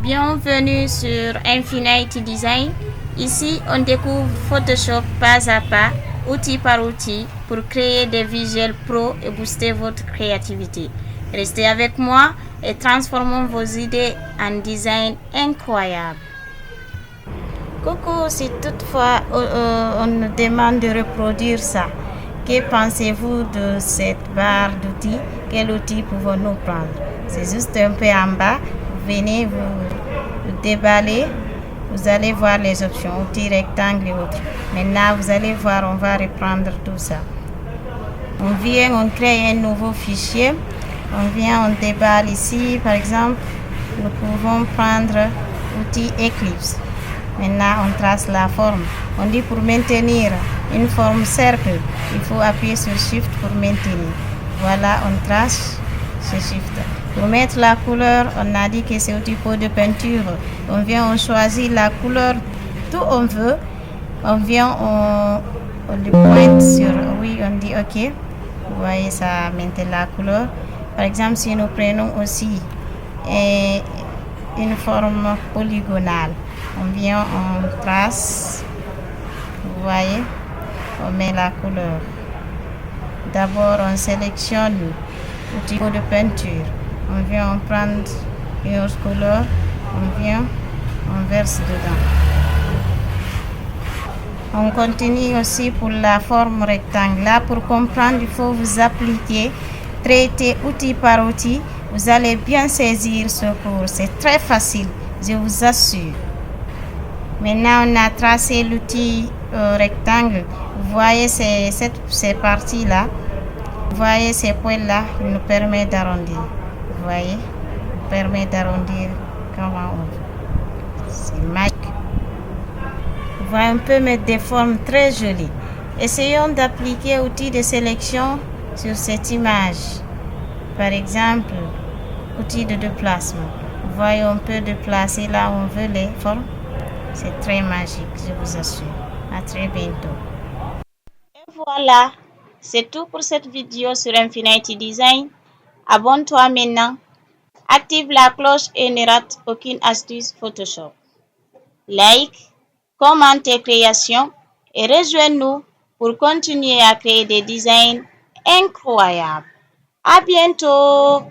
Bienvenue sur Infinity Design. Ici, on découvre Photoshop pas à pas, outil par outil, pour créer des visuels pro et booster votre créativité. Restez avec moi et transformons vos idées en design incroyable. Coucou, si toutefois on nous demande de reproduire ça, que pensez-vous de cette barre d'outils? Quel outil pouvons-nous prendre? C'est juste un peu en bas. Venez vous déballer. Vous allez voir les options, outils, rectangles et autres. Maintenant, vous allez voir, on va reprendre tout ça. On vient, on crée un nouveau fichier. On vient, on déballe ici. Par exemple, nous pouvons prendre outil Eclipse. Maintenant, on trace la forme. On dit pour maintenir une forme cercle, il faut appuyer sur Shift pour maintenir. Voilà, on trace ce Shift. Pour mettre la couleur, on a dit que c'est au type de peinture. On vient, on choisit la couleur, tout on veut. On vient, on le pointe sur, oui, on dit OK. Vous voyez, ça maintient la couleur. Par exemple, si nous prenons aussi une forme polygonale, on vient, on trace, vous voyez, on met la couleur. D'abord, on sélectionne le type de peinture. On vient, on prend une autre couleur, on vient, on verse dedans. On continue aussi pour la forme rectangle. Là, pour comprendre, il faut vous appliquer, traiter outil par outil. Vous allez bien saisir ce cours. C'est très facile, je vous assure. Maintenant, on a tracé l'outil rectangle. Vous voyez ces parties-là. Vous voyez ces points-là, il nous permet d'arrondir. Vous voyez, il nous permet d'arrondir comment on veut. C'est magique. On va un peu mettre des formes très jolies. Essayons d'appliquer outil de sélection sur cette image. Par exemple, outil de déplacement. Vous voyez, on peut déplacer là où on veut les formes. C'est très magique, je vous assure. À très bientôt. Et voilà, c'est tout pour cette vidéo sur Infinity Design. Abonne-toi maintenant. Active la cloche et ne rate aucune astuce Photoshop. Like, commente tes créations et rejoins-nous pour continuer à créer des designs incroyables. À bientôt!